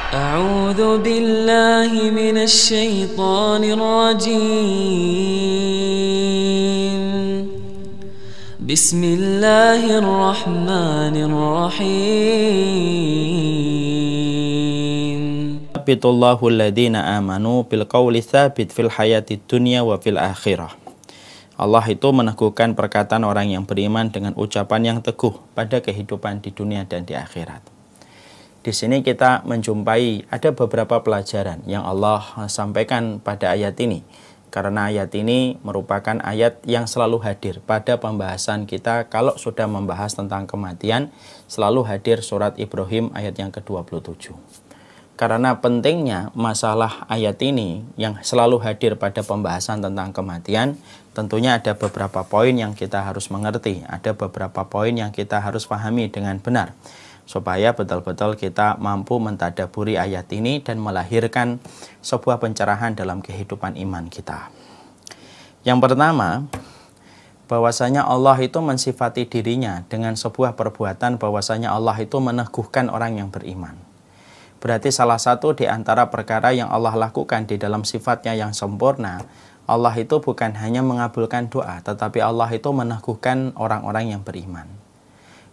أعوذ بالله من الشيطان الرجيم بسم الله الرحمن الرحيم Bitullahu alladhina amanu bil qawli tsabit fil hayatid dunya wa fil akhirah. Allah itu meneguhkan perkataan orang yang beriman dengan ucapan yang teguh pada kehidupan di dunia dan di akhirat. Di sini kita menjumpai ada beberapa pelajaran yang Allah sampaikan pada ayat ini. Karena ayat ini merupakan ayat yang selalu hadir pada pembahasan kita kalau sudah membahas tentang kematian, selalu hadir surat Ibrahim ayat yang ke-27. Karena pentingnya masalah ayat ini yang selalu hadir pada pembahasan tentang kematian, tentunya ada beberapa poin yang kita harus mengerti, ada beberapa poin yang kita harus pahami dengan benar, supaya betul-betul kita mampu mentadaburi ayat ini dan melahirkan sebuah pencerahan dalam kehidupan iman kita. Yang pertama, bahwasanya Allah itu mensifati dirinya dengan sebuah perbuatan, bahwasanya Allah itu meneguhkan orang yang beriman. Berarti salah satu di antara perkara yang Allah lakukan di dalam sifatnya yang sempurna, Allah itu bukan hanya mengabulkan doa, tetapi Allah itu meneguhkan orang-orang yang beriman.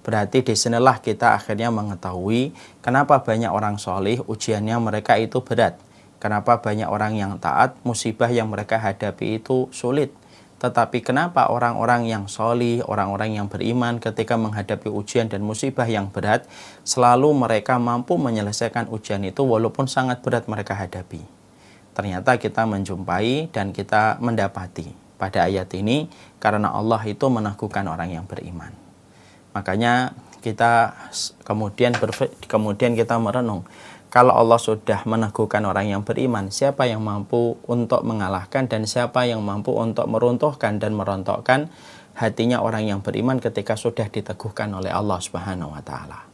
Berarti disinilah kita akhirnya mengetahui kenapa banyak orang solih ujiannya mereka itu berat. Kenapa banyak orang yang taat, musibah yang mereka hadapi itu sulit. Tetapi kenapa orang-orang yang solih, orang-orang yang beriman ketika menghadapi ujian dan musibah yang berat, selalu mereka mampu menyelesaikan ujian itu walaupun sangat berat mereka hadapi. Ternyata kita menjumpai dan kita mendapati pada ayat ini karena Allah itu meneguhkan orang yang beriman. Makanya kita kemudian kita merenung, kalau Allah sudah meneguhkan orang yang beriman, siapa yang mampu untuk mengalahkan dan siapa yang mampu untuk meruntuhkan dan merontokkan hatinya orang yang beriman ketika sudah diteguhkan oleh Allah Subhanahu wa taala.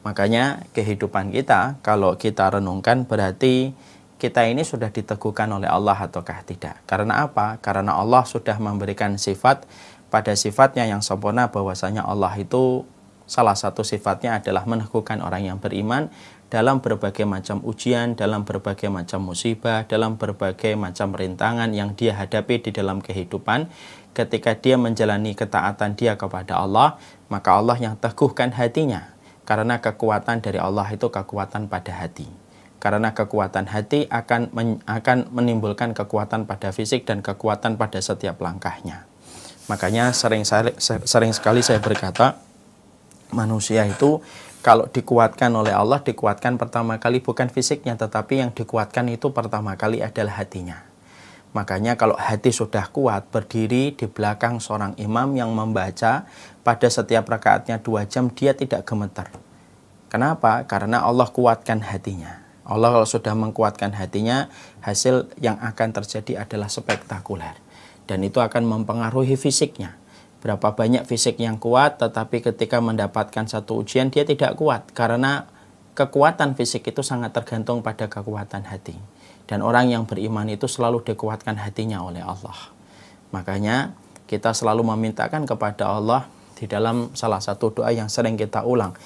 Makanya kehidupan kita kalau kita renungkan berarti kita ini sudah diteguhkan oleh Allah ataukah tidak. Karena apa? Karena Allah sudah memberikan sifat, pada sifatnya yang sempurna bahwasanya Allah itu salah satu sifatnya adalah meneguhkan orang yang beriman dalam berbagai macam ujian, dalam berbagai macam musibah, dalam berbagai macam rintangan yang dia hadapi di dalam kehidupan. Ketika dia menjalani ketaatan dia kepada Allah, maka Allah yang teguhkan hatinya. Karena kekuatan dari Allah itu kekuatan pada hati. Karena kekuatan hati akan menimbulkan kekuatan pada fisik dan kekuatan pada setiap langkahnya. Makanya sering sekali saya berkata, manusia itu kalau dikuatkan oleh Allah, dikuatkan pertama kali bukan fisiknya, tetapi yang dikuatkan itu pertama kali adalah hatinya. Makanya kalau hati sudah kuat, berdiri di belakang seorang imam yang membaca pada setiap rakaatnya 2 jam, dia tidak gemetar. Kenapa? Karena Allah kuatkan hatinya. Allah kalau sudah mengkuatkan hatinya, hasil yang akan terjadi adalah spektakuler. Dan itu akan mempengaruhi fisiknya. Berapa banyak fisik yang kuat, tetapi ketika mendapatkan satu ujian dia tidak kuat. Karena kekuatan fisik itu sangat tergantung pada kekuatan hati. Dan orang yang beriman itu selalu dikuatkan hatinya oleh Allah. Makanya kita selalu memintakan kepada Allah di dalam salah satu doa yang sering kita ulang.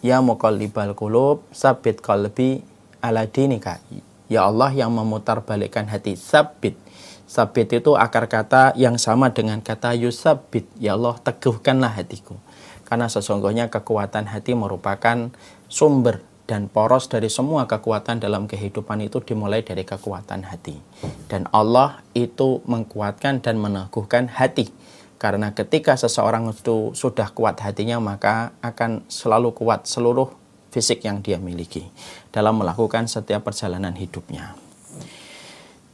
Ya muqallibal qulub, tsabbit qalbi ala dinika. Ya Allah yang memutar balikkan hati, tsabbit. Sabit itu akar kata yang sama dengan kata yusabbit. Ya Allah, teguhkanlah hatiku. Karena sesungguhnya kekuatan hati merupakan sumber dan poros dari semua kekuatan dalam kehidupan itu dimulai dari kekuatan hati. Dan Allah itu mengkuatkan dan meneguhkan hati. Karena ketika seseorang itu sudah kuat hatinya, maka akan selalu kuat seluruh fisik yang dia miliki dalam melakukan setiap perjalanan hidupnya.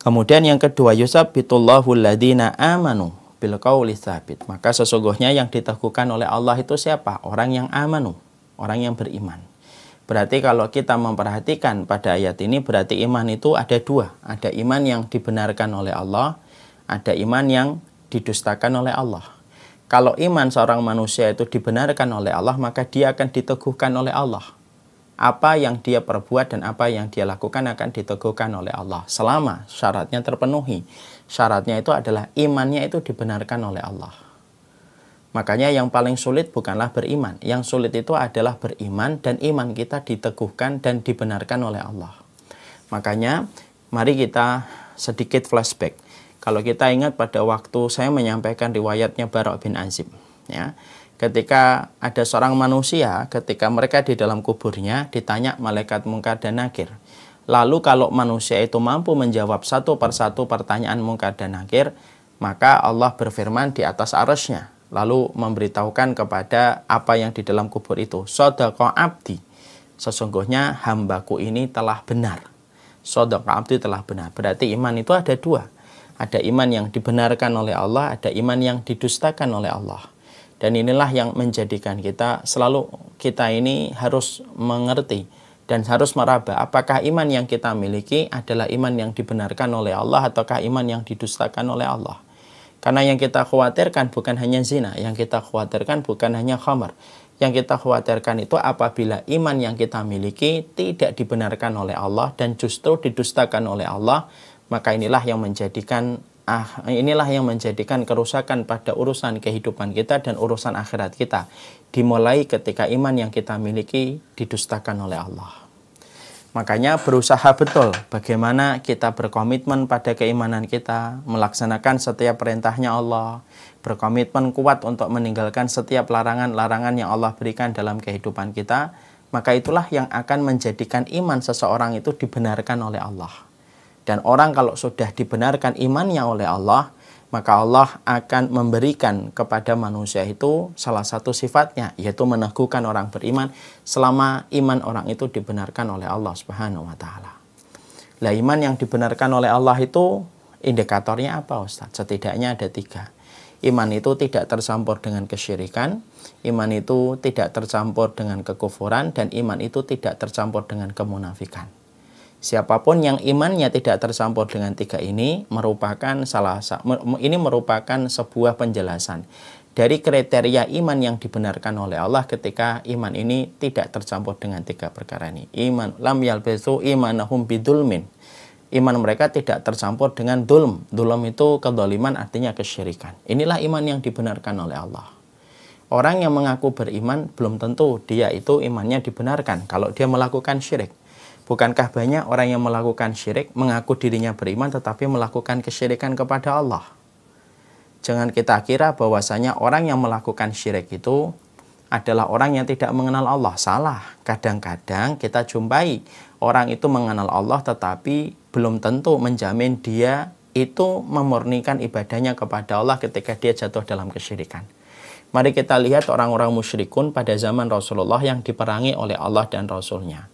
Kemudian yang kedua, yusabbitullahu alladhina amanu bil qawli tsabit. Maka sesungguhnya yang diteguhkan oleh Allah itu siapa? Orang yang amanu, orang yang beriman. Berarti kalau kita memperhatikan pada ayat ini, berarti iman itu ada 2. Ada iman yang dibenarkan oleh Allah, ada iman yang didustakan oleh Allah. Kalau iman seorang manusia itu dibenarkan oleh Allah, maka dia akan diteguhkan oleh Allah. Apa yang dia perbuat dan apa yang dia lakukan akan diteguhkan oleh Allah selama syaratnya terpenuhi. Syaratnya itu adalah imannya itu dibenarkan oleh Allah. Makanya yang paling sulit bukanlah beriman. Yang sulit itu adalah beriman dan iman kita diteguhkan dan dibenarkan oleh Allah. Makanya mari kita sedikit flashback. Kalau kita ingat pada waktu saya menyampaikan riwayatnya Bara' bin Azib, ya, ketika ada seorang manusia, ketika mereka di dalam kuburnya ditanya malaikat Munkar dan Nakir. Lalu kalau manusia itu mampu menjawab satu persatu pertanyaan Munkar dan Nakir, maka Allah berfirman di atas arsy-Nya, lalu memberitahukan kepada apa yang di dalam kubur itu, Shadaqa abdi, sesungguhnya hambaku ini telah benar. Shadaqa abdi telah benar. Berarti iman itu ada dua. Ada iman yang dibenarkan oleh Allah, ada iman yang didustakan oleh Allah. Dan inilah yang menjadikan kita ini harus mengerti dan harus meraba apakah iman yang kita miliki adalah iman yang dibenarkan oleh Allah ataukah iman yang didustakan oleh Allah. Karena yang kita khawatirkan bukan hanya zina, yang kita khawatirkan bukan hanya khamar. Yang kita khawatirkan itu apabila iman yang kita miliki tidak dibenarkan oleh Allah dan justru didustakan oleh Allah, maka inilah yang menjadikan kerusakan pada urusan kehidupan kita dan urusan akhirat kita. Dimulai ketika iman yang kita miliki didustakan oleh Allah. Makanya berusaha betul bagaimana kita berkomitmen pada keimanan kita, melaksanakan setiap perintahnya Allah, berkomitmen kuat untuk meninggalkan setiap larangan-larangan yang Allah berikan dalam kehidupan kita, maka itulah yang akan menjadikan iman seseorang itu dibenarkan oleh Allah. Dan orang kalau sudah dibenarkan imannya oleh Allah, maka Allah akan memberikan kepada manusia itu salah satu sifatnya, yaitu meneguhkan orang beriman selama iman orang itu dibenarkan oleh Allah Subhanahu wa Ta'ala. Lah, iman yang dibenarkan oleh Allah itu indikatornya apa, Ustaz? Setidaknya ada 3. Iman itu tidak tercampur dengan kesyirikan, iman itu tidak tercampur dengan kekufuran, dan iman itu tidak tercampur dengan kemunafikan. Siapapun yang imannya tidak tercampur dengan 3 ini merupakan sebuah penjelasan dari kriteria iman yang dibenarkan oleh Allah ketika iman ini tidak tercampur dengan 3 perkara ini. Iman lam yalbisu imanahum bidulmin. Iman mereka tidak tercampur dengan dulm. Dulm itu kedzaliman, artinya kesyirikan. Inilah iman yang dibenarkan oleh Allah. Orang yang mengaku beriman belum tentu dia itu imannya dibenarkan kalau dia melakukan syirik. Bukankah banyak orang yang melakukan syirik, mengaku dirinya beriman, tetapi melakukan kesyirikan kepada Allah? Jangan kita kira bahwasanya orang yang melakukan syirik itu adalah orang yang tidak mengenal Allah. Salah. Kadang-kadang kita jumpai orang itu mengenal Allah, tetapi belum tentu menjamin dia itu memurnikan ibadahnya kepada Allah ketika dia jatuh dalam kesyirikan. Mari kita lihat orang-orang musyrikun pada zaman Rasulullah yang diperangi oleh Allah dan Rasulnya.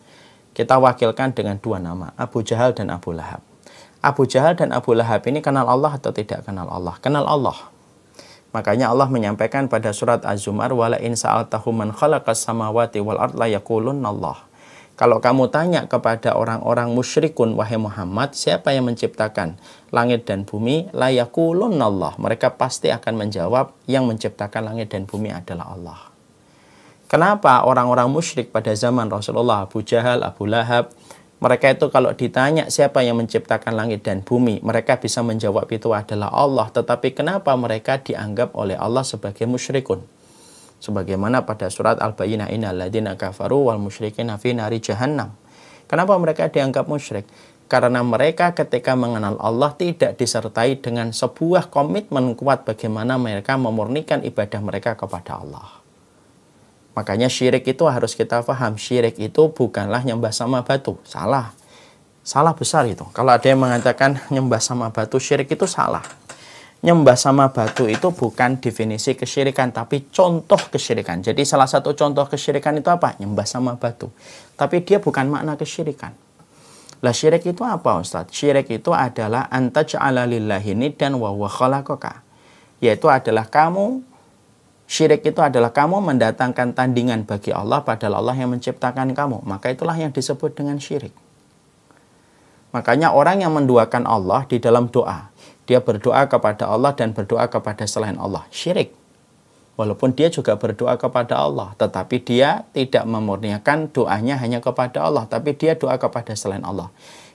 Kita wakilkan dengan 2 nama, Abu Jahal dan Abu Lahab. Abu Jahal dan Abu Lahab ini kenal Allah atau tidak kenal Allah? Kenal Allah. Makanya Allah menyampaikan pada surat Az-Zumar, wala in sa'altahum man khalaqas samawati wal ard la yaqulunallah. Kalau kamu tanya kepada orang-orang musyrikun, wahai Muhammad, siapa yang menciptakan langit dan bumi? La yaqulunallah. Mereka pasti akan menjawab, yang menciptakan langit dan bumi adalah Allah. Kenapa orang-orang musyrik pada zaman Rasulullah, Abu Jahal, Abu Lahab, mereka itu kalau ditanya siapa yang menciptakan langit dan bumi, mereka bisa menjawab itu adalah Allah. Tetapi kenapa mereka dianggap oleh Allah sebagai musyrikun? Sebagaimana pada surat Al-Bayyinah, innal ladzina kafaru wal musyrikina fi nari jahannam. Kenapa mereka dianggap musyrik? Karena mereka ketika mengenal Allah tidak disertai dengan sebuah komitmen kuat bagaimana mereka memurnikan ibadah mereka kepada Allah. Makanya syirik itu harus kita paham. Syirik itu bukanlah nyembah sama batu. Salah. Salah besar itu. Kalau ada yang mengatakan nyembah sama batu, syirik itu salah. Nyembah sama batu itu bukan definisi kesyirikan, tapi contoh kesyirikan. Jadi salah satu contoh kesyirikan itu apa? Nyembah sama batu. Tapi dia bukan makna kesyirikan. Lah, syirik itu apa, Ustaz? Syirik itu adalah antaj'ala lillahi niddan wa huwa khalaqaka. Yaitu adalah syirik itu adalah kamu mendatangkan tandingan bagi Allah padahal Allah yang menciptakan kamu. Maka itulah yang disebut dengan syirik. Makanya orang yang menduakan Allah di dalam doa, dia berdoa kepada Allah dan berdoa kepada selain Allah, syirik. Walaupun dia juga berdoa kepada Allah, tetapi dia tidak memurniakan doanya hanya kepada Allah, tapi dia doa kepada selain Allah.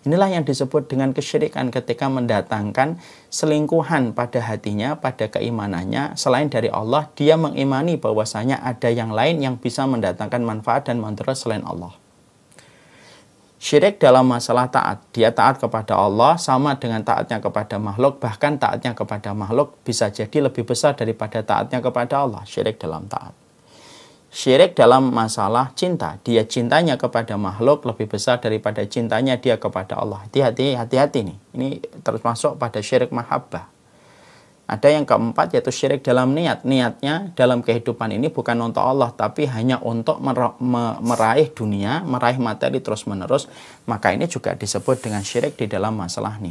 Inilah yang disebut dengan kesyirikan ketika mendatangkan selingkuhan pada hatinya, pada keimanannya. Selain dari Allah, dia mengimani bahwasanya ada yang lain yang bisa mendatangkan manfaat dan mudarat selain Allah. Syirik dalam masalah taat. Dia taat kepada Allah sama dengan taatnya kepada makhluk. Bahkan taatnya kepada makhluk bisa jadi lebih besar daripada taatnya kepada Allah. Syirik dalam taat. Syirik dalam masalah cinta, dia cintanya kepada makhluk lebih besar daripada cintanya dia kepada Allah. Hati-hati nih. Ini termasuk pada syirik mahabbah. Ada yang keempat yaitu syirik dalam niat. Niatnya dalam kehidupan ini bukan untuk Allah, tapi hanya untuk meraih dunia, meraih materi terus-menerus. Maka ini juga disebut dengan syirik di dalam masalah niat.